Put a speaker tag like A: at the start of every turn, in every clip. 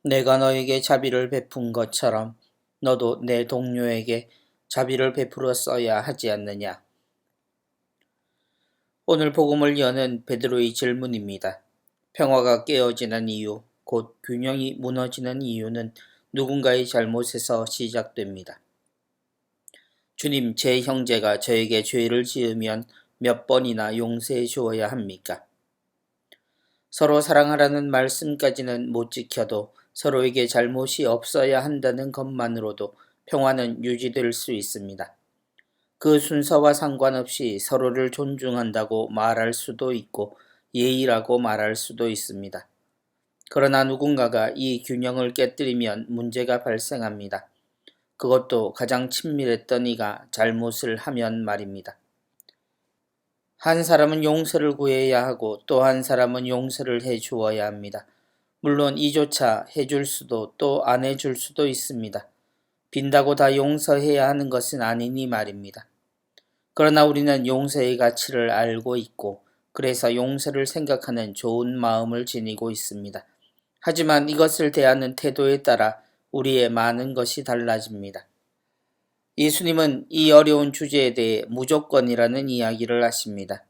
A: 내가 너에게 자비를 베푼 것처럼 너도 내 동료에게 자비를 베풀었어야 하지 않느냐. 오늘 복음을 여는 베드로의 질문입니다. 평화가 깨어지는 이유, 곧 균형이 무너지는 이유는 누군가의 잘못에서 시작됩니다. 주님, 제 형제가 저에게 죄를 지으면 몇 번이나 용서해 주어야 합니까? 서로 사랑하라는 말씀까지는 못 지켜도 서로에게 잘못이 없어야 한다는 것만으로도 평화는 유지될 수 있습니다. 그 순서와 상관없이 서로를 존중한다고 말할 수도 있고 예의라고 말할 수도 있습니다. 그러나 누군가가 이 균형을 깨뜨리면 문제가 발생합니다. 그것도 가장 친밀했던 이가 잘못을 하면 말입니다. 한 사람은 용서를 구해야 하고 또 한 사람은 용서를 해 주어야 합니다. 물론 이조차 해줄 수도 또 안 해줄 수도 있습니다. 빈다고 다 용서해야 하는 것은 아니니 말입니다. 그러나 우리는 용서의 가치를 알고 있고 그래서 용서를 생각하는 좋은 마음을 지니고 있습니다. 하지만 이것을 대하는 태도에 따라 우리의 많은 것이 달라집니다. 예수님은 이 어려운 주제에 대해 무조건이라는 이야기를 하십니다.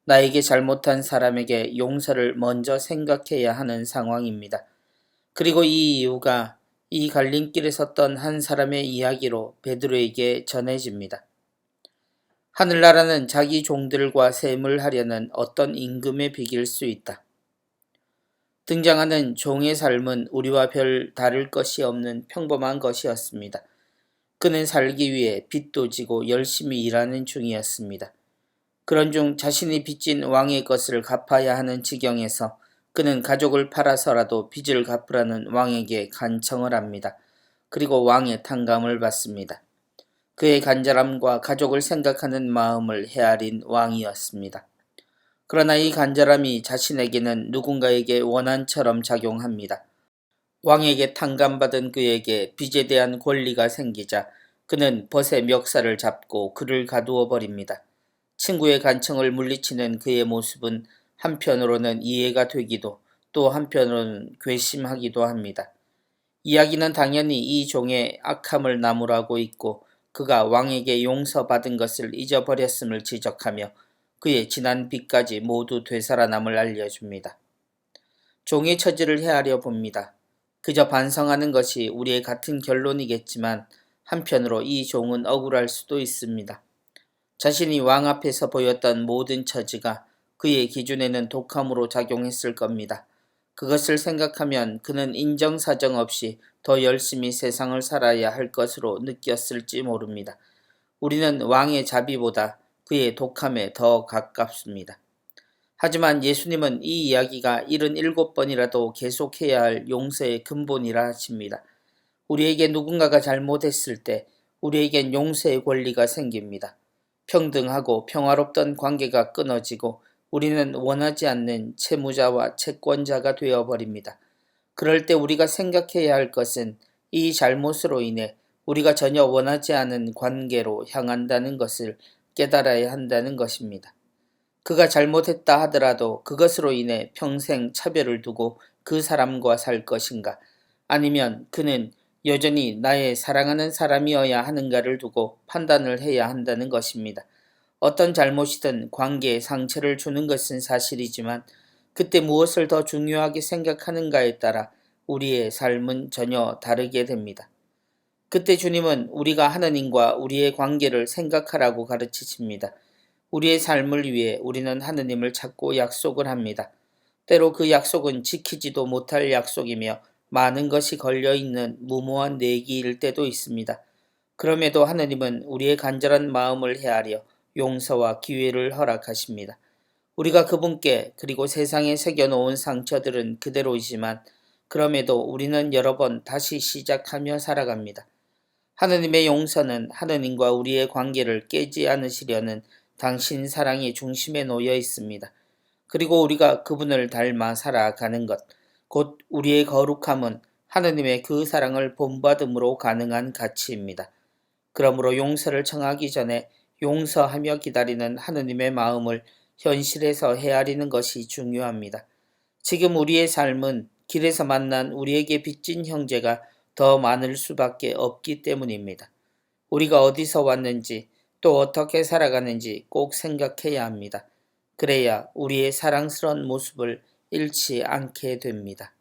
A: 나에게 잘못한 사람에게 용서를 먼저 생각해야 하는 상황입니다. 그리고 이 이유가 이 갈림길에 섰던 한 사람의 이야기로 베드로에게 전해집니다. 하늘나라는 자기 종들과 셈을 하려는 어떤 임금의 빅일 수 있다. 등장하는 종의 삶은 우리와 별 다를 것이 없는 평범한 것이었습니다. 그는 살기 위해 빚도 지고 열심히 일하는 중이었습니다. 그런 중 자신이 빚진 왕의 것을 갚아야 하는 지경에서 그는 가족을 팔아서라도 빚을 갚으라는 왕에게 간청을 합니다. 그리고 왕의 탕감을 받습니다. 그의 간절함과 가족을 생각하는 마음을 헤아린 왕이었습니다. 그러나 이 간절함이 자신에게는 누군가에게 원한처럼 작용합니다. 왕에게 탕감받은 그에게 빚에 대한 권리가 생기자 그는 벗의 멱살을 잡고 그를 가두어 버립니다. 친구의 간청을 물리치는 그의 모습은 한편으로는 이해가 되기도 또 한편으로는 괘씸하기도 합니다. 이야기는 당연히 이 종의 악함을 나무라고 있고 그가 왕에게 용서받은 것을 잊어버렸음을 지적하며 그의 지난 빚까지 모두 되살아남을 알려줍니다. 종의 처지를 헤아려 봅니다. 그저 반성하는 것이 우리의 같은 결론이겠지만 한편으로 이 종은 억울할 수도 있습니다. 자신이 왕 앞에서 보였던 모든 처지가 그의 기준에는 독함으로 작용했을 겁니다. 그것을 생각하면 그는 인정사정 없이 더 열심히 세상을 살아야 할 것으로 느꼈을지 모릅니다. 우리는 왕의 자비보다 그의 독함에 더 가깝습니다. 하지만 예수님은 이 이야기가 77번이라도 계속해야 할 용서의 근본이라 하십니다. 우리에게 누군가가 잘못했을 때 우리에겐 용서의 권리가 생깁니다. 평등하고 평화롭던 관계가 끊어지고 우리는 원하지 않는 채무자와 채권자가 되어버립니다. 그럴 때 우리가 생각해야 할 것은 이 잘못으로 인해 우리가 전혀 원하지 않은 관계로 향한다는 것을 깨달아야 한다는 것입니다. 그가 잘못했다 하더라도 그것으로 인해 평생 차별을 두고 그 사람과 살 것인가, 아니면 그는 여전히 나의 사랑하는 사람이어야 하는가를 두고 판단을 해야 한다는 것입니다. 어떤 잘못이든 관계에 상처를 주는 것은 사실이지만 그때 무엇을 더 중요하게 생각하는가에 따라 우리의 삶은 전혀 다르게 됩니다. 그때 주님은 우리가 하느님과 우리의 관계를 생각하라고 가르치십니다. 우리의 삶을 위해 우리는 하느님을 찾고 약속을 합니다. 때로 그 약속은 지키지도 못할 약속이며 많은 것이 걸려있는 무모한 내기일 때도 있습니다. 그럼에도 하느님은 우리의 간절한 마음을 헤아려 용서와 기회를 허락하십니다. 우리가 그분께 그리고 세상에 새겨놓은 상처들은 그대로이지만 그럼에도 우리는 여러 번 다시 시작하며 살아갑니다. 하느님의 용서는 하느님과 우리의 관계를 깨지 않으시려는 당신 사랑의 중심에 놓여 있습니다. 그리고 우리가 그분을 닮아 살아가는 것, 곧 우리의 거룩함은 하느님의 그 사랑을 본받음으로 가능한 가치입니다. 그러므로 용서를 청하기 전에 용서하며 기다리는 하느님의 마음을 현실에서 헤아리는 것이 중요합니다. 지금 우리의 삶은 길에서 만난 우리에게 빚진 형제가 더 많을 수밖에 없기 때문입니다. 우리가 어디서 왔는지 또 어떻게 살아가는지 꼭 생각해야 합니다. 그래야 우리의 사랑스러운 모습을 잃지 않게 됩니다.